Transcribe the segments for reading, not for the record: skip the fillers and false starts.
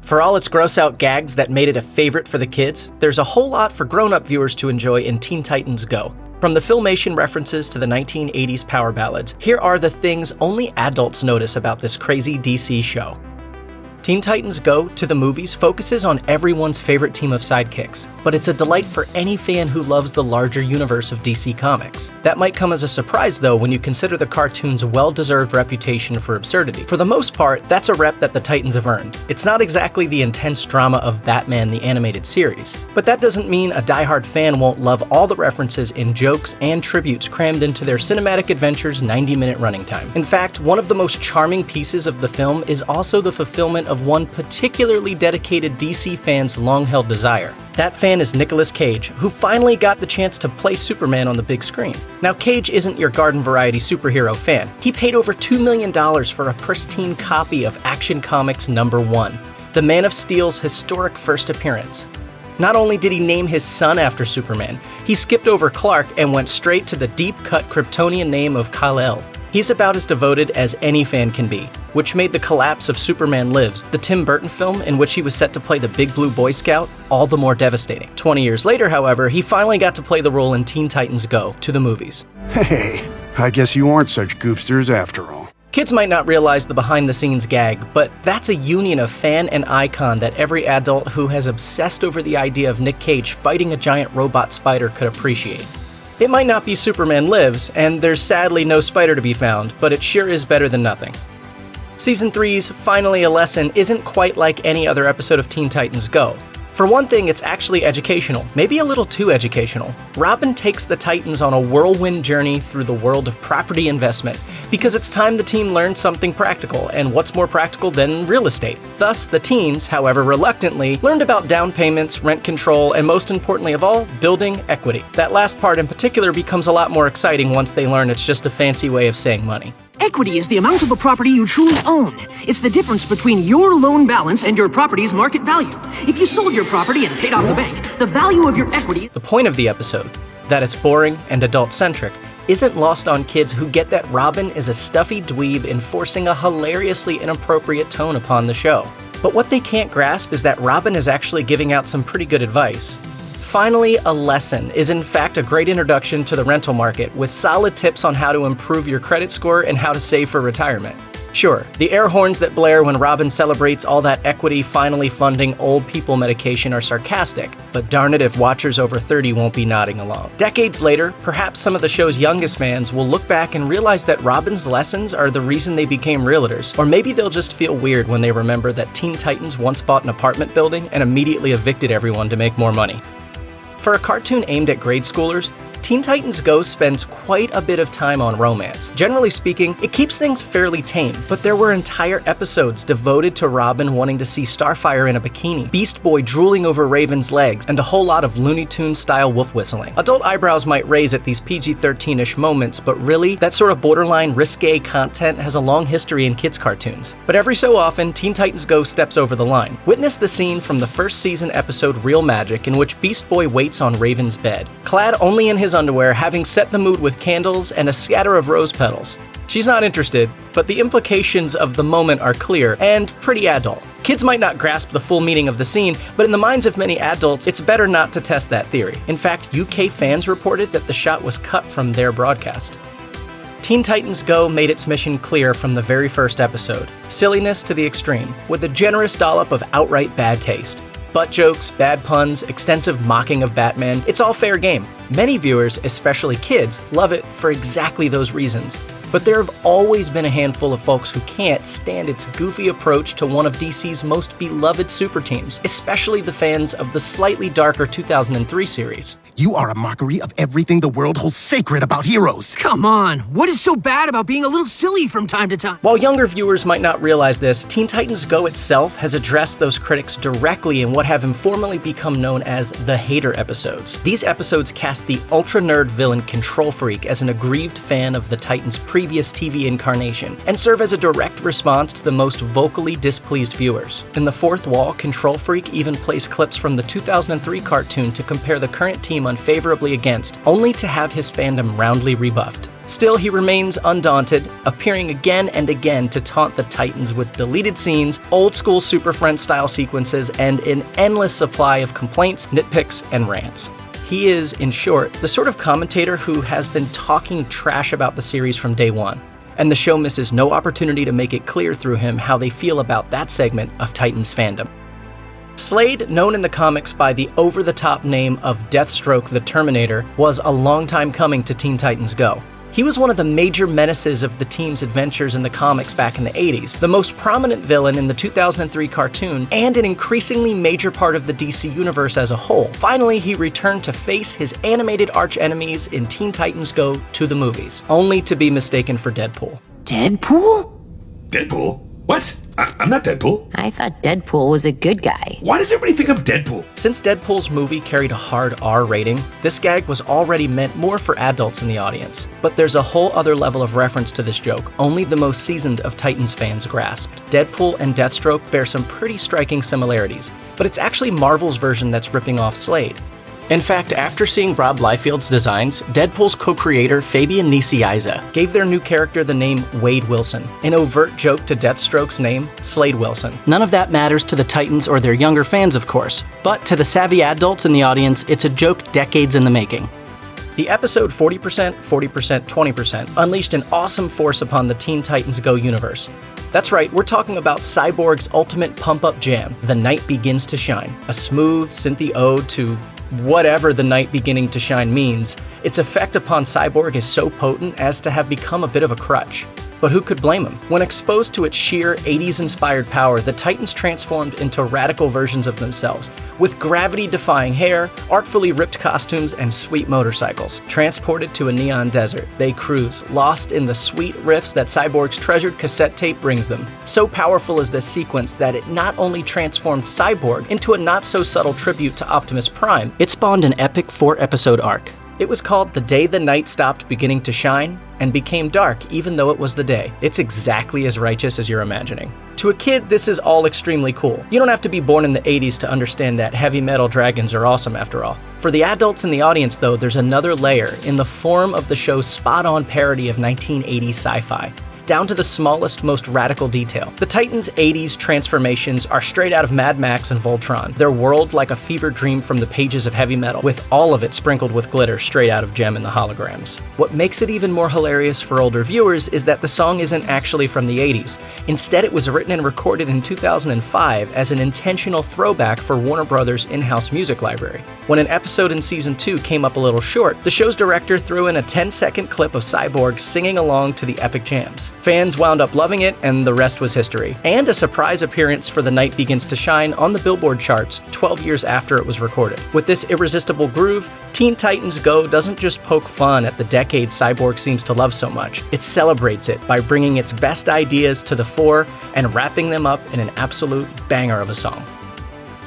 For all its gross-out gags that made it a favorite for the kids, there's a whole lot for grown-up viewers to enjoy in Teen Titans Go. From the Filmation references to the 1980s power ballads, here are the things only adults notice about this crazy DC show. Teen Titans Go to the movies focuses on everyone's favorite team of sidekicks, but it's a delight for any fan who loves the larger universe of DC Comics. That might come as a surprise though when you consider the cartoon's well-deserved reputation for absurdity. For the most part, that's a rep that the Titans have earned. It's not exactly the intense drama of Batman the Animated Series, but that doesn't mean a diehard fan won't love all the references in jokes and tributes crammed into their cinematic adventure's 90-minute running time. In fact, one of the most charming pieces of the film is also the fulfillment of one particularly dedicated DC fan's long-held desire. That fan is Nicolas Cage, who finally got the chance to play Superman on the big screen. Now, Cage isn't your garden variety superhero fan. He paid over $2 million for a pristine copy of Action Comics #1, the Man of Steel's historic first appearance. Not only did he name his son after Superman, he skipped over Clark and went straight to the deep-cut Kryptonian name of Kal-El. He's about as devoted as any fan can be, which made the collapse of Superman Lives, the Tim Burton film in which he was set to play the Big Blue Boy Scout, all the more devastating. 20 years later, however, he finally got to play the role in Teen Titans Go to the movies. Hey, I guess you aren't such goopsters after all. Kids might not realize the behind-the-scenes gag, but that's a union of fan and icon that every adult who has obsessed over the idea of Nick Cage fighting a giant robot spider could appreciate. It might not be Superman Lives, and there's sadly no spider to be found, but it sure is better than nothing. Season 3's Finally a Lesson isn't quite like any other episode of Teen Titans Go. For one thing, it's actually educational, maybe a little too educational. Robin takes the Titans on a whirlwind journey through the world of property investment, because it's time the team learned something practical, and what's more practical than real estate? Thus, the teens, however reluctantly, learned about down payments, rent control, and most importantly of all, building equity. That last part in particular becomes a lot more exciting once they learn it's just a fancy way of saying money. Equity is the amount of a property you truly own. It's the difference between your loan balance and your property's market value. If you sold your property and paid off the bank, the value of your equity... The point of the episode, that it's boring and adult-centric, isn't lost on kids who get that Robin is a stuffy dweeb enforcing a hilariously inappropriate tone upon the show. But what they can't grasp is that Robin is actually giving out some pretty good advice. Finally a Lesson is in fact a great introduction to the rental market with solid tips on how to improve your credit score and how to save for retirement. Sure, the air horns that blare when Robin celebrates all that equity finally funding old people medication are sarcastic, but darn it if watchers over 30 won't be nodding along. Decades later, perhaps some of the show's youngest fans will look back and realize that Robin's lessons are the reason they became realtors, or maybe they'll just feel weird when they remember that Teen Titans once bought an apartment building and immediately evicted everyone to make more money. For a cartoon aimed at grade schoolers, Teen Titans Go spends quite a bit of time on romance. Generally speaking, it keeps things fairly tame, but there were entire episodes devoted to Robin wanting to see Starfire in a bikini, Beast Boy drooling over Raven's legs, and a whole lot of Looney Tunes-style wolf whistling. Adult eyebrows might raise at these PG-13-ish moments, but really, that sort of borderline risque content has a long history in kids' cartoons. But every so often, Teen Titans Go steps over the line. Witness the scene from the first season episode Real Magic in which Beast Boy waits on Raven's bed, clad only in his underwear, having set the mood with candles and a scatter of rose petals. She's not interested, but the implications of the moment are clear and pretty adult. Kids might not grasp the full meaning of the scene, but in the minds of many adults, it's better not to test that theory. In fact, UK fans reported that the shot was cut from their broadcast. Teen Titans Go made its mission clear from the very first episode. Silliness to the extreme, with a generous dollop of outright bad taste. Butt jokes, bad puns, extensive mocking of Batman, it's all fair game. Many viewers, especially kids, love it for exactly those reasons. But there have always been a handful of folks who can't stand its goofy approach to one of DC's most beloved super teams, especially the fans of the slightly darker 2003 series. You are a mockery of everything the world holds sacred about heroes. Come on, what is so bad about being a little silly from time to time? While younger viewers might not realize this, Teen Titans Go itself has addressed those critics directly in what have informally become known as the hater episodes. These episodes cast the ultra-nerd villain Control Freak as an aggrieved fan of the Titans' previous TV incarnation, and serve as a direct response to the most vocally displeased viewers. In the fourth wall, Control Freak even plays clips from the 2003 cartoon to compare the current team unfavorably against, only to have his fandom roundly rebuffed. Still, he remains undaunted, appearing again and again to taunt the Titans with deleted scenes, old-school Super Friends-style sequences, and an endless supply of complaints, nitpicks, and rants. He is, in short, the sort of commentator who has been talking trash about the series from day one, and the show misses no opportunity to make it clear through him how they feel about that segment of Titans fandom. Slade, known in the comics by the over-the-top name of Deathstroke the Terminator, was a long time coming to Teen Titans Go. He was one of the major menaces of the team's adventures in the comics back in the 80s, the most prominent villain in the 2003 cartoon, and an increasingly major part of the DC universe as a whole. Finally, he returned to face his animated arch-enemies in Teen Titans Go to the movies, only to be mistaken for Deadpool. Deadpool? Deadpool? What? I'm not Deadpool. I thought Deadpool was a good guy. Why does everybody think I'm Deadpool? Since Deadpool's movie carried a hard R rating, this gag was already meant more for adults in the audience. But there's a whole other level of reference to this joke only the most seasoned of Titans fans grasped. Deadpool and Deathstroke bear some pretty striking similarities, but it's actually Marvel's version that's ripping off Slade. In fact, after seeing Rob Liefeld's designs, Deadpool's co-creator Fabian Nicieza gave their new character the name Wade Wilson, an overt joke to Deathstroke's name, Slade Wilson. None of that matters to the Titans or their younger fans, of course, but to the savvy adults in the audience, it's a joke decades in the making. The episode 40%, 40%, 20% unleashed an awesome force upon the Teen Titans Go universe. That's right, we're talking about Cyborg's ultimate pump-up jam, The Night Begins to Shine, a smooth, synthy ode to whatever the night beginning to shine means. Its effect upon Cyborg is so potent as to have become a bit of a crutch. But who could blame him? When exposed to its sheer 80s-inspired power, the Titans transformed into radical versions of themselves, with gravity-defying hair, artfully ripped costumes, and sweet motorcycles. Transported to a neon desert, they cruise, lost in the sweet riffs that Cyborg's treasured cassette tape brings them. So powerful is this sequence that it not only transformed Cyborg into a not-so-subtle tribute to Optimus Prime, it spawned an epic 4-episode arc. It was called The Day the Night Stopped Beginning to Shine and Became Dark Even Though It Was the Day. It's exactly as righteous as you're imagining. To a kid, this is all extremely cool. You don't have to be born in the 80s to understand that heavy metal dragons are awesome after all. For the adults in the audience though, there's another layer in the form of the show's spot-on parody of 1980s sci-fi, down to the smallest, most radical detail. The Titans' 80s transformations are straight out of Mad Max and Voltron, their world like a fever dream from the pages of heavy metal, with all of it sprinkled with glitter straight out of Gem and the Holograms. What makes it even more hilarious for older viewers is that the song isn't actually from the 80s. Instead, it was written and recorded in 2005 as an intentional throwback for Warner Brothers' in-house music library. When an episode in Season 2 came up a little short, the show's director threw in a 10-second clip of Cyborg singing along to the epic jams. Fans wound up loving it, and the rest was history. And a surprise appearance for The Night Begins to Shine on the Billboard charts 12 years after it was recorded. With this irresistible groove, Teen Titans Go doesn't just poke fun at the decade Cyborg seems to love so much. It celebrates it by bringing its best ideas to the fore and wrapping them up in an absolute banger of a song.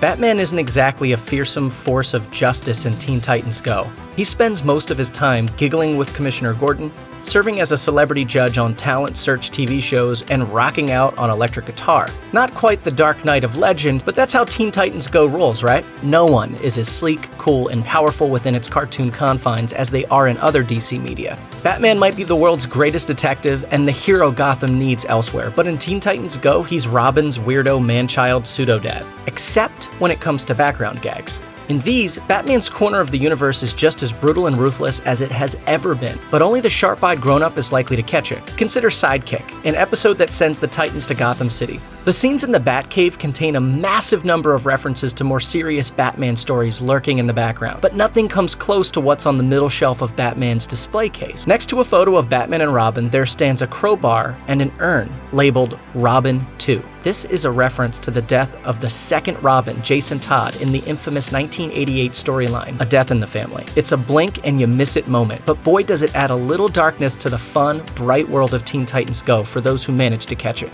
Batman isn't exactly a fearsome force of justice in Teen Titans Go. He spends most of his time giggling with Commissioner Gordon, serving as a celebrity judge on talent search TV shows, and rocking out on electric guitar. Not quite the Dark Knight of legend, but that's how Teen Titans Go rolls, right? No one is as sleek, cool, and powerful within its cartoon confines as they are in other DC media. Batman might be the world's greatest detective and the hero Gotham needs elsewhere, but in Teen Titans Go, he's Robin's weirdo man-child pseudo-dad. Except when it comes to background gags. In these, Batman's corner of the universe is just as brutal and ruthless as it has ever been, but only the sharp-eyed grown-up is likely to catch it. Consider Sidekick, an episode that sends the Titans to Gotham City. The scenes in the Batcave contain a massive number of references to more serious Batman stories lurking in the background, but nothing comes close to what's on the middle shelf of Batman's display case. Next to a photo of Batman and Robin, there stands a crowbar and an urn labeled Robin 2. This is a reference to the death of the second Robin, Jason Todd, in the infamous 1988 storyline, A Death in the Family. It's a blink and you miss it moment, but boy does it add a little darkness to the fun, bright world of Teen Titans Go for those who manage to catch it.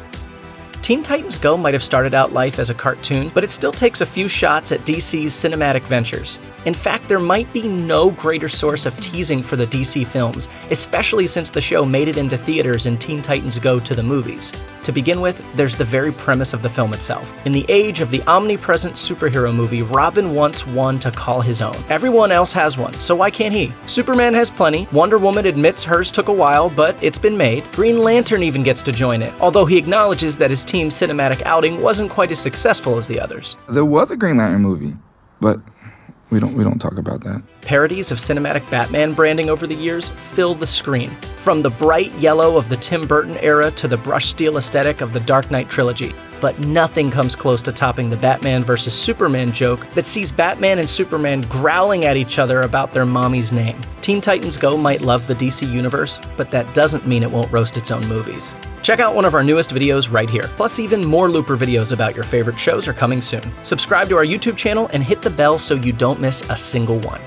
Teen Titans Go might have started out life as a cartoon, but it still takes a few shots at DC's cinematic ventures. In fact, there might be no greater source of teasing for the DC films, especially since the show made it into theaters in Teen Titans Go to the movies. To begin with, there's the very premise of the film itself. In the age of the omnipresent superhero movie, Robin wants one to call his own. Everyone else has one, so why can't he? Superman has plenty, Wonder Woman admits hers took a while, but it's been made. Green Lantern even gets to join it, although he acknowledges that his team's cinematic outing wasn't quite as successful as the others. There was a Green Lantern movie, but we don't talk about that. Parodies of cinematic Batman branding over the years fill the screen, from the bright yellow of the Tim Burton era to the brush steel aesthetic of the Dark Knight trilogy. But nothing comes close to topping the Batman vs. Superman joke that sees Batman and Superman growling at each other about their mommy's name. Teen Titans Go might love the DC universe, but that doesn't mean it won't roast its own movies. Check out one of our newest videos right here. Plus, even more Looper videos about your favorite shows are coming soon. Subscribe to our YouTube channel and hit the bell so you don't miss a single one.